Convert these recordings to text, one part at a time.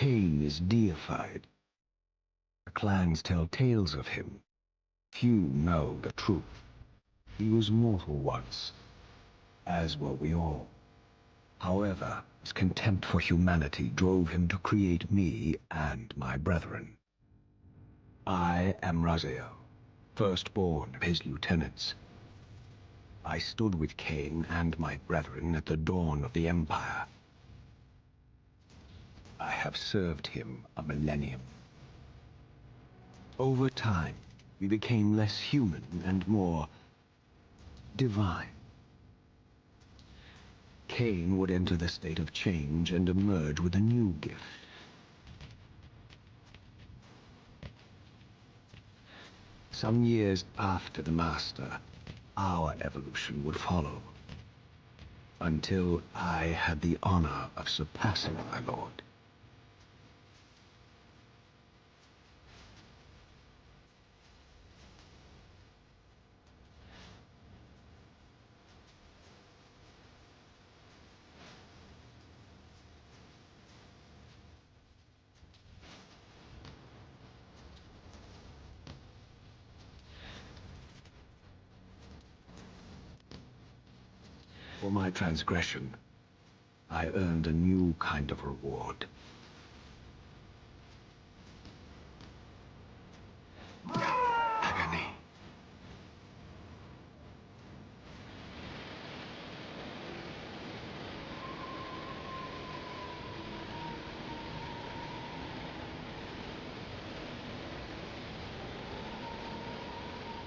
Kain is deified. The clans tell tales of him. Few know the truth. He was mortal once, as were we all. However, his contempt for humanity drove him to create me and my brethren. I am Raziel, firstborn of his lieutenants. I stood with Kain and my brethren at the dawn of the Empire. I have served him a millennium. Over time, we became less human and more divine. Kain would enter the state of change and emerge with a new gift. Some years after the Master, our evolution would follow, until I had the honor of surpassing my lord. For my transgression, I earned a new kind of reward. Agony.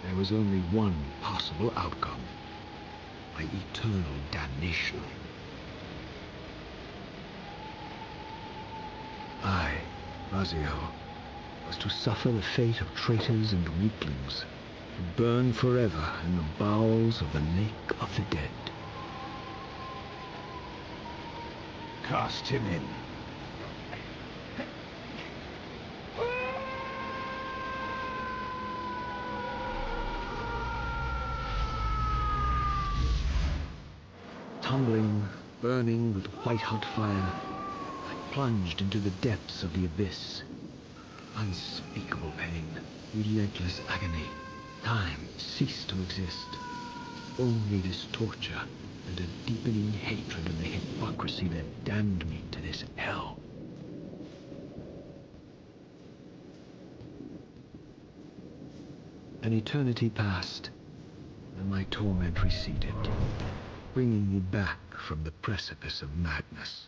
There was only one possible outcome. My eternal damnation. I, Raziel, was to suffer the fate of traitors and weaklings, to burn forever in the bowels of the lake of the dead. Cast him in. Tumbling, burning with white-hot fire, I plunged into the depths of the abyss. Unspeakable pain, relentless agony. Time ceased to exist. Only this torture and a deepening hatred of the hypocrisy that damned me to this hell. An eternity passed, and my torment receded, bringing me back from the precipice of madness.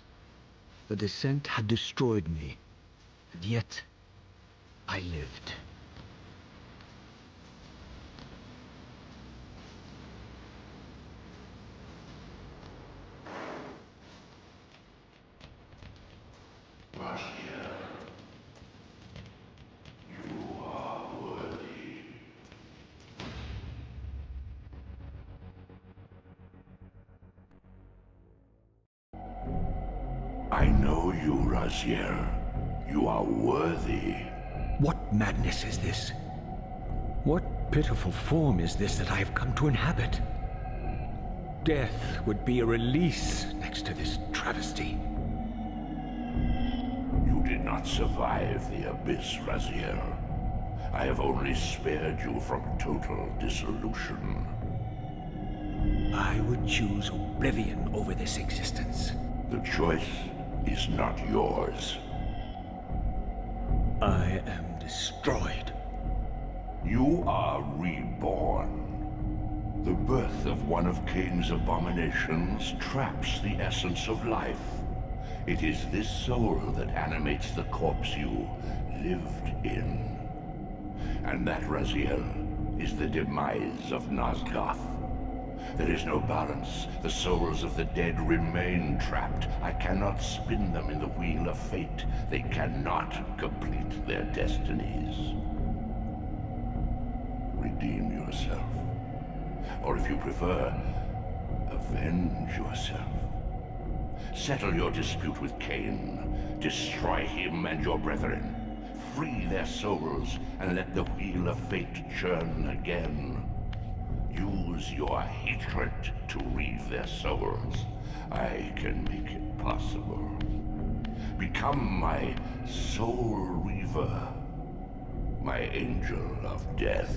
The descent had destroyed me, and yet I lived. Raziel, you are worthy. I know you, Raziel. You are worthy. What madness is this? What pitiful form is this that I have come to inhabit? Death would be a release next to this travesty. You did not survive the abyss, Raziel. I have only spared you from total dissolution. I would choose oblivion over this existence. The choice is not yours. I am destroyed. You are reborn. The birth of one of Kain's abominations traps the essence of life. It is this soul that animates the corpse you lived in. And that, Raziel, is the demise of Nosgoth. There is no balance. The souls of the dead remain trapped. I cannot spin them in the wheel of fate. They cannot complete their destinies. Redeem yourself. Or if you prefer, avenge yourself. Settle your dispute with Kain. Destroy him and your brethren. Free their souls and let the wheel of fate churn again. Use your hatred to reave their souls. I can make it possible. Become my Soul Reaver, my angel of death.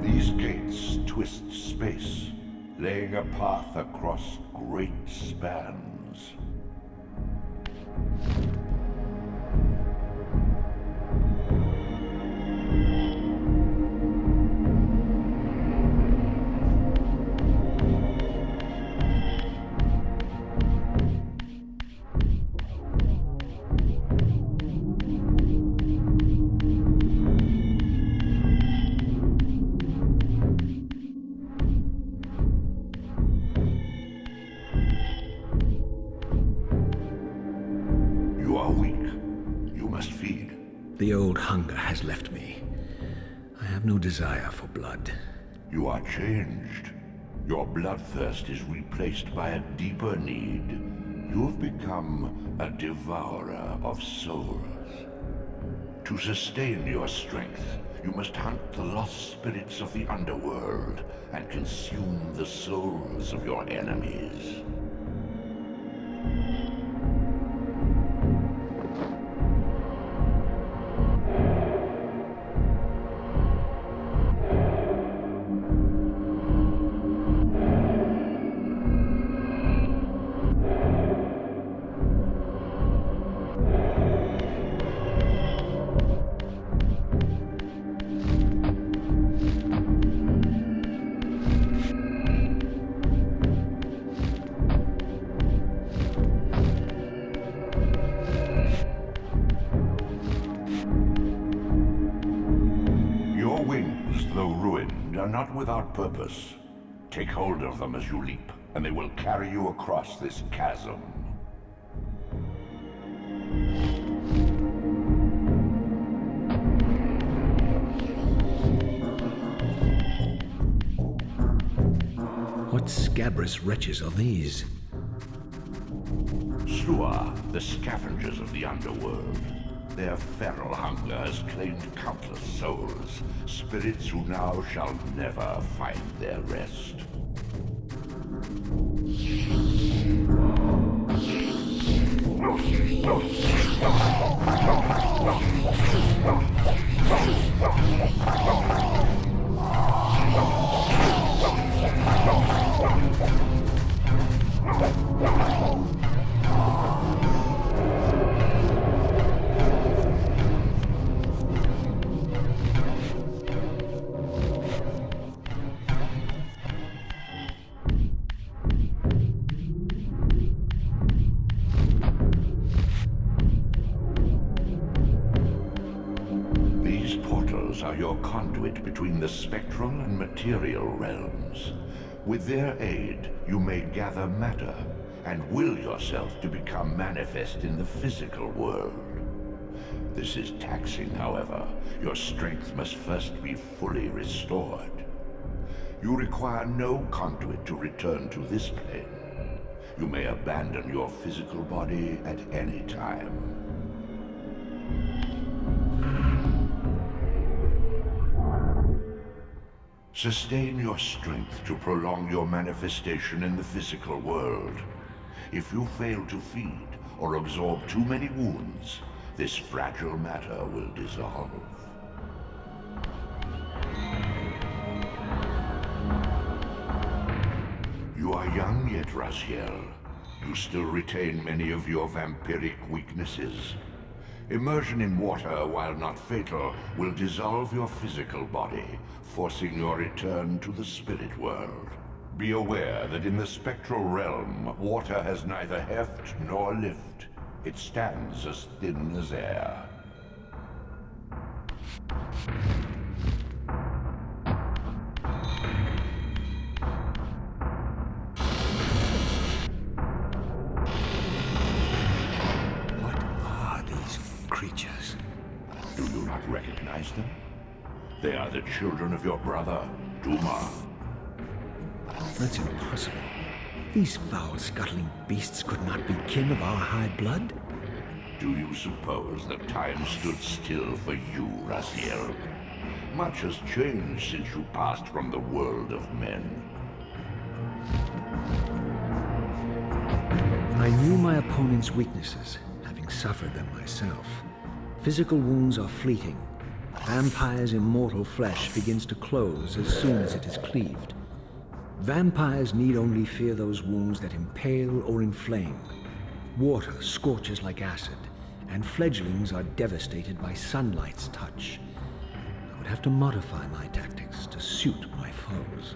These gates twist space, laying a path across great spans. You are weak. You must feed. The old hunger has left me. I have no desire for blood. You are changed. Your bloodthirst is replaced by a deeper need. You have become a devourer of souls. To sustain your strength, you must hunt the lost spirits of the underworld and consume the souls of your enemies. Your wings, though ruined, are not without purpose. Take hold of them as you leap, and they will carry you across this chasm. What scabrous wretches are these? Sluagh, the scavengers of the underworld. Their feral hunger has claimed countless souls, spirits who now shall never find their rest. These portals are your conduit between the spectral and material realms. With their aid, you may gather matter and will yourself to become manifest in the physical world. This is taxing, however. Your strength must first be fully restored. You require no conduit to return to this plane. You may abandon your physical body at any time. Sustain your strength to prolong your manifestation in the physical world. If you fail to feed or absorb too many wounds, this fragile matter will dissolve. You are young yet, Raziel. You still retain many of your vampiric weaknesses. Immersion in water, while not fatal, will dissolve your physical body, forcing your return to the spirit world. Be aware that in the spectral realm, water has neither heft nor lift. It stands as thin as air. Creatures. Do you not recognize them? They are the children of your brother, Duma. That's impossible. These foul-scuttling beasts could not be kin of our high blood. Do you suppose that time stood still for you, Raziel? Much has changed since you passed from the world of men. I knew my opponent's weaknesses, having suffered them myself. Physical wounds are fleeting. Vampire's immortal flesh begins to close as soon as it is cleaved. Vampires need only fear those wounds that impale or inflame. Water scorches like acid, and fledglings are devastated by sunlight's touch. I would have to modify my tactics to suit my foes.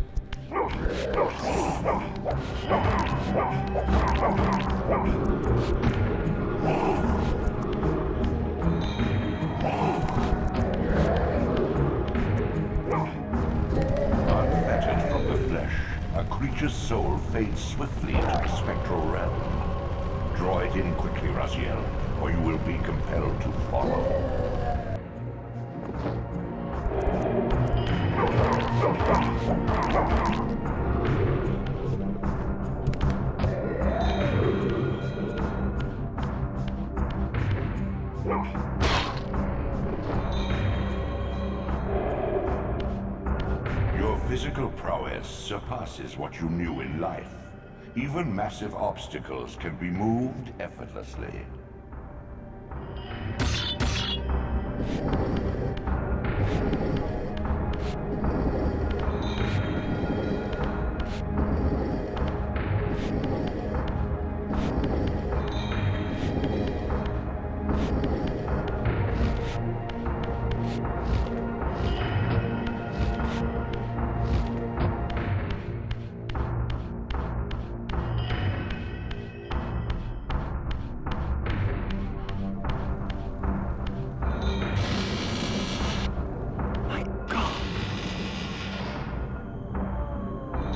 Unfettered from the flesh, a creature's soul fades swiftly into the spectral realm. Draw it in quickly, Raziel, or you will be compelled to follow. Your physical prowess surpasses what you knew in life. Even massive obstacles can be moved effortlessly.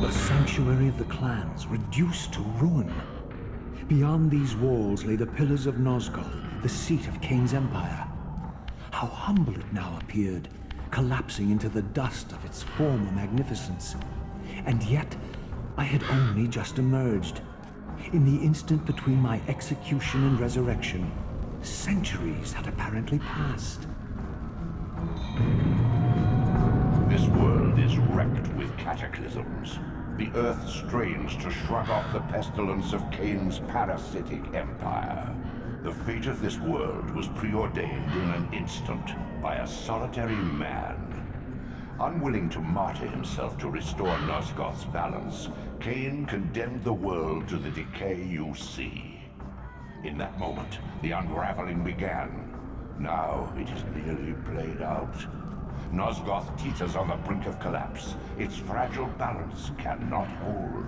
The sanctuary of the clans, reduced to ruin. Beyond these walls lay the pillars of Nosgoth, the seat of Kain's empire. How humble it now appeared, collapsing into the dust of its former magnificence. And yet, I had only just emerged. In the instant between my execution and resurrection, centuries had apparently passed. This world is wrecked with cataclysms. The earth strains to shrug off the pestilence of Kain's parasitic empire. The fate of this world was preordained in an instant by a solitary man. Unwilling to martyr himself to restore Nosgoth's balance, Kain condemned the world to the decay you see. In that moment, the unraveling began. Now it is nearly played out. Nosgoth teeters on the brink of collapse. Its fragile balance cannot hold.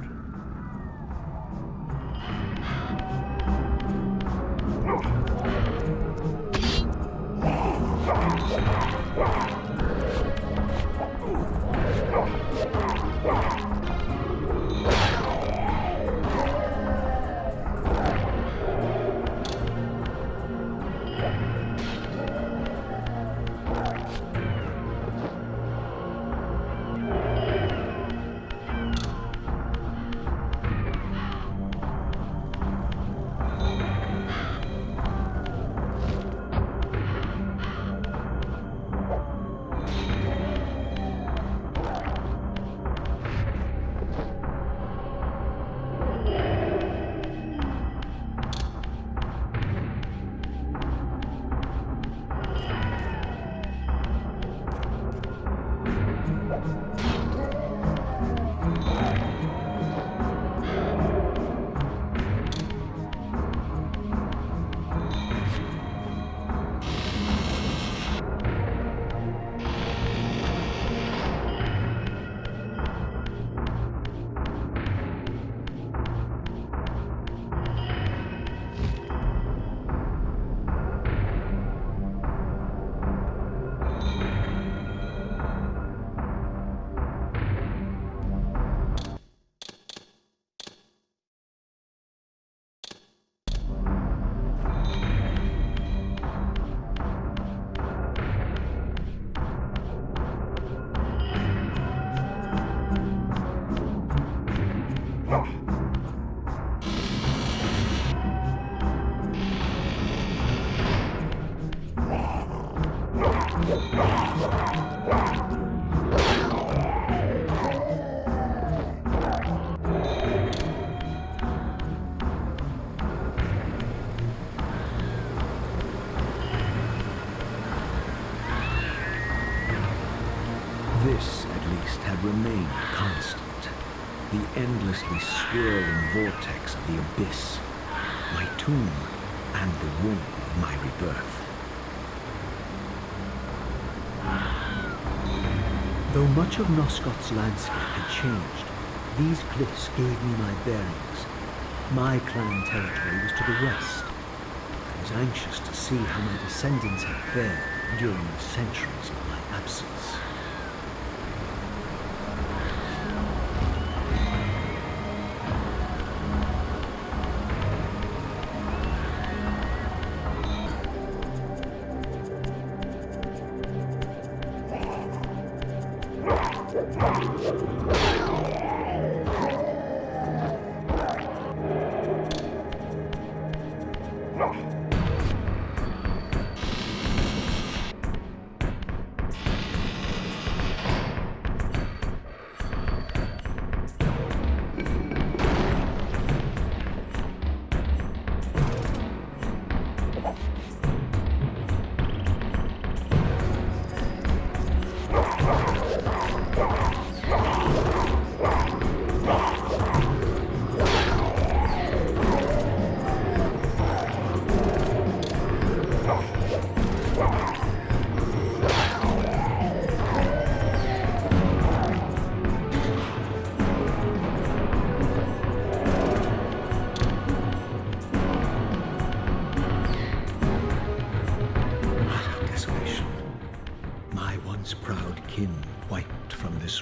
the endlessly swirling vortex of the abyss, my tomb, and the womb of my rebirth. Though much of Nosgoth's landscape had changed, these cliffs gave me my bearings. My clan territory was to the west. I was anxious to see how my descendants had fared during the centuries of my absence.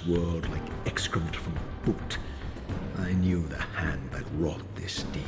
World like excrement from a boot. I knew the hand that wrought this deed.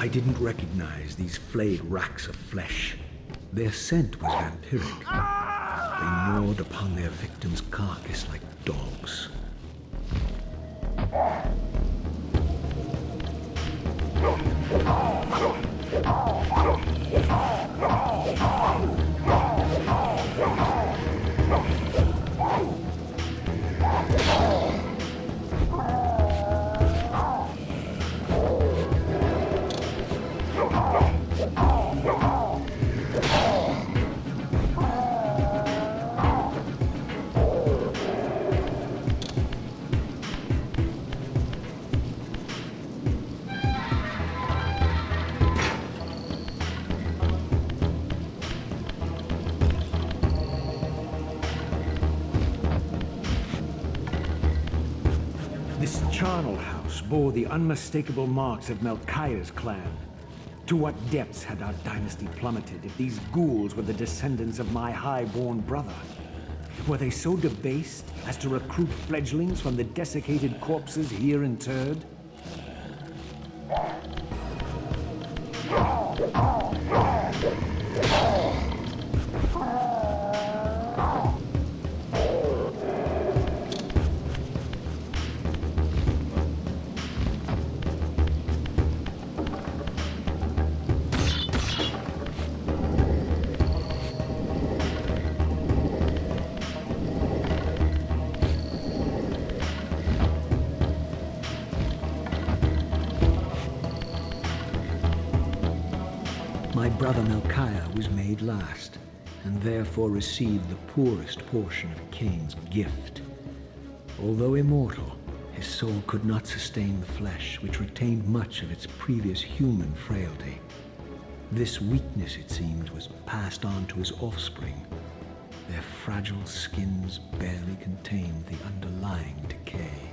didn't recognize these flayed racks of flesh. Their scent was vampiric. They gnawed upon their victim's carcass like dogs. This charnel house bore the unmistakable marks of Melchiah's clan. To what depths had our dynasty plummeted if these ghouls were the descendants of my high-born brother? Were they so debased as to recruit fledglings from the desiccated corpses here interred? My brother Melchiah was made last, and therefore received the poorest portion of Kain's gift. Although immortal, his soul could not sustain the flesh, which retained much of its previous human frailty. This weakness, it seemed, was passed on to his offspring. Their fragile skins barely contained the underlying decay.